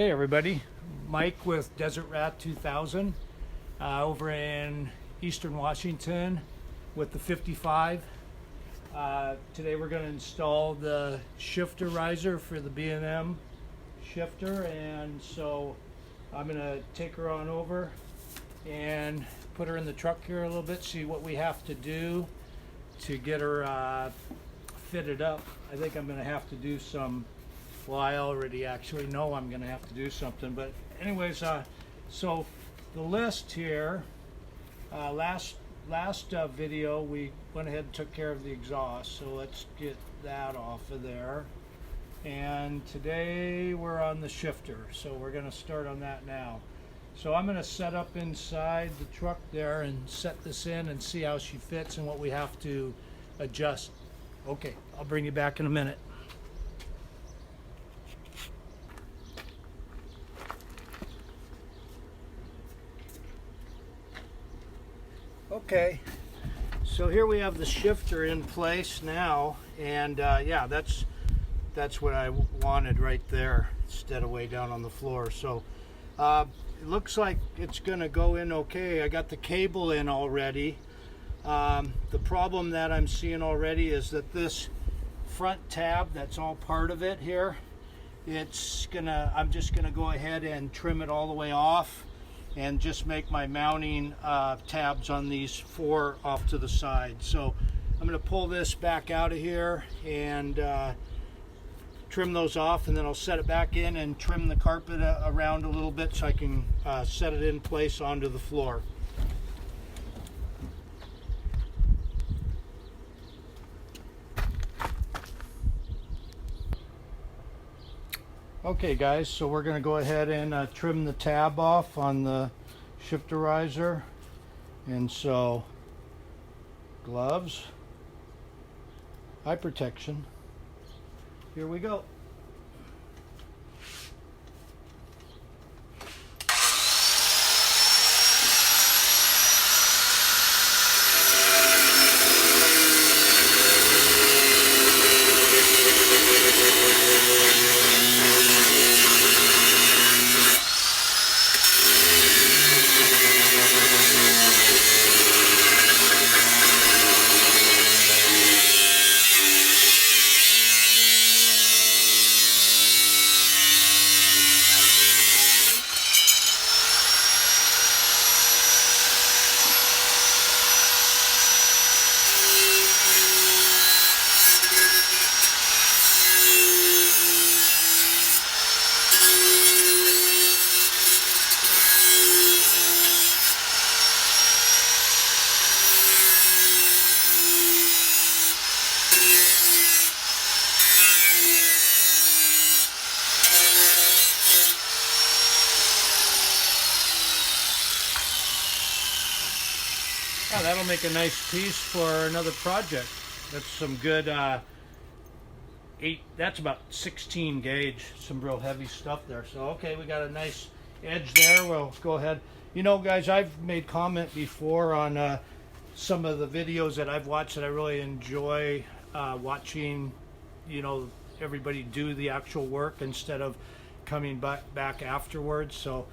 Hey everybody, Mike with Desert Rat 2000 over in Eastern Washington with the 55. Today we're going to install the shifter riser for the B&M shifter, and so I'm going to take her on over and put her in the truck here a little bit, see what we have to do to get her fitted up. I think I'm going to have to do some, well, I already actually know I'm going to have to do something, but anyways, so the list here, last video we went ahead and took care of the exhaust, so let's get that off of there. And today we're on the shifter, so we're going to start on that now. So I'm going to set up inside the truck there and set this in and see how she fits and what we have to adjust. Okay, I'll bring you back in a minute. Okay, so here we have the shifter in place now, and yeah, that's what I wanted right there instead of way down on the floor. So it looks like it's gonna go in okay. I got the cable in already. The problem that I'm seeing already is that this front tab, that's all part of it here, I'm just gonna go ahead and trim it all the way off and just make my mounting tabs on these four off to the side. So I'm going to pull this back out of here and trim those off, and then I'll set it back in and trim the carpet around a little bit so I can set it in place onto the floor. Okay guys, so we're going to go ahead and trim the tab off on the shifter riser, and so gloves, eye protection, here we go. Oh, that'll make a nice piece for another project. That's some good that's about 16 gauge, some real heavy stuff there. So okay, we got a nice edge there. We'll go ahead. You know guys, I've made comment before on some of the videos that I've watched that I really enjoy watching, you know, everybody do the actual work instead of coming back afterwards. So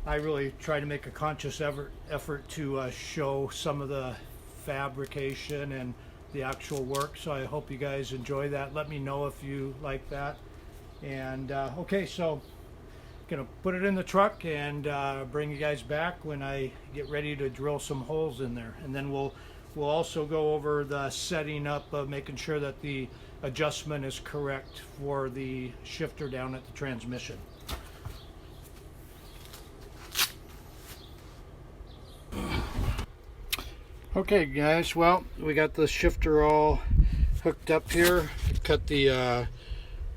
I really try to make a conscious effort to show some of the fabrication and the actual work. So I hope you guys enjoy that. Let me know if you like that. And okay, so gonna put it in the truck and bring you guys back when I get ready to drill some holes in there. And then we'll also go over the setting up of making sure that the adjustment is correct for the shifter down at the transmission. Okay guys, well, we got the shifter all hooked up here. Cut the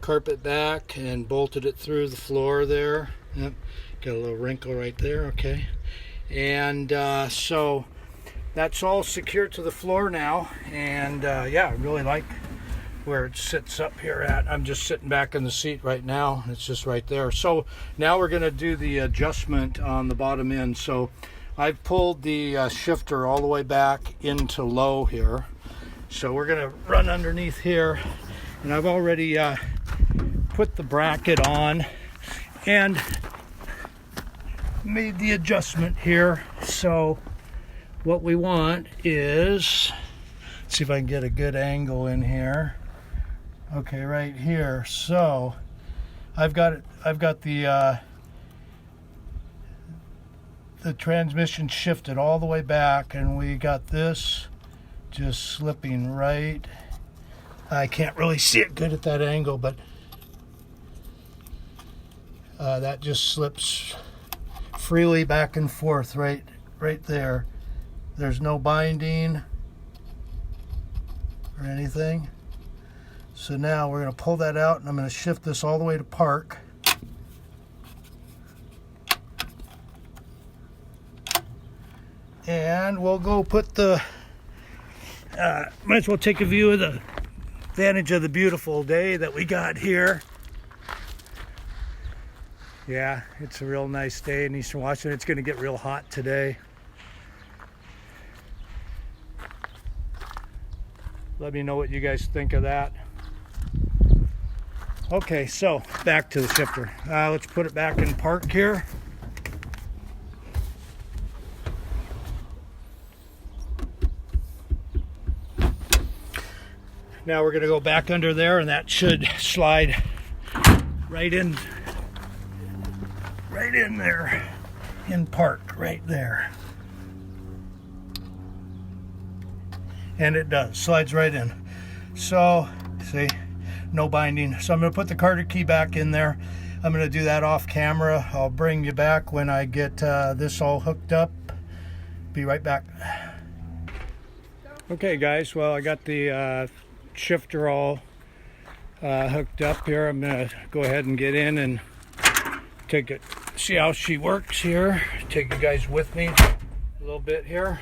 carpet back and bolted it through the floor there. Yep, got a little wrinkle right there. Okay, and so that's all secured to the floor now, and yeah, I really like where it sits up here at. I'm just sitting back in the seat right now. It's just right there. So now we're going to do the adjustment on the bottom end. So I've pulled the shifter all the way back into low here. So we're going to run underneath here, and I've already put the bracket on and made the adjustment here. So what we want is, let's see if I can get a good angle in here. Okay, right here. So I've got the transmission shifted all the way back, and we got this just slipping right. I can't really see it good at that angle, but that just slips freely back and forth right there. There's no binding or anything. So now we're going to pull that out, and I'm going to shift this all the way to park. And we'll go put the, might as well take a view of the advantage of the beautiful day that we got here. Yeah, it's a real nice day in Eastern Washington. It's going to get real hot today. Let me know what you guys think of that. Okay, so back to the shifter. Let's put it back in park here. Now we're going to go back under there, and that should slide right in there, in park, right there. And it does, slides right in. So, see, no binding. So I'm going to put the Carter key back in there. I'm going to do that off camera. I'll bring you back when I get this all hooked up. Be right back. Okay guys, well, I got the shifter all hooked up here. I'm going to go ahead and get in and take it, see how she works here. Take you guys with me a little bit here.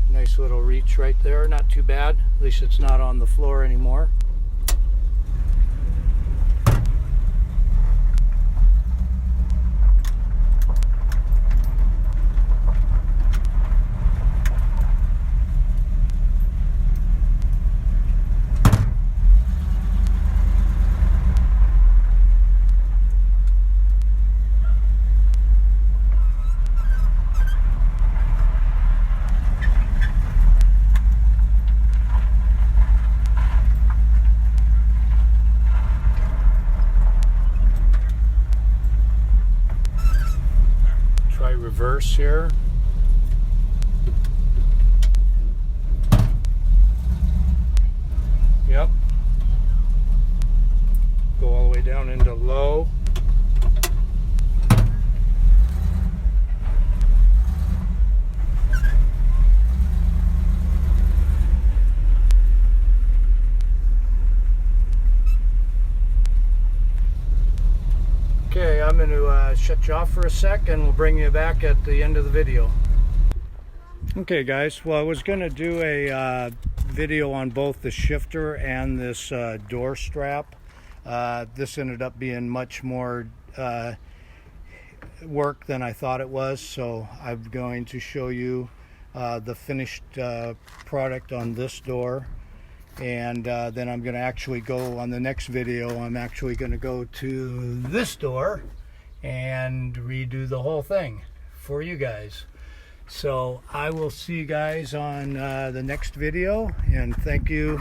Nice little reach right there, not too bad. At least it's not on the floor anymore. Reverse here. Yep. Go all the way down into low. Okay, I'm going to shut you off for a sec, and we'll bring you back at the end of the video. Okay guys, well, I was going to do a video on both the shifter and this door strap. This ended up being much more work than I thought it was, so I'm going to show you the finished product on this door. And then I'm going to actually go on the next video. I'm actually going to go to this door and redo the whole thing for you guys. So I will see you guys on the next video, and thank you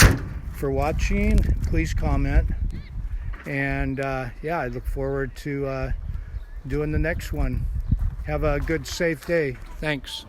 for watching. Please comment, and yeah, I look forward to doing the next one. Have a good, safe day. Thanks.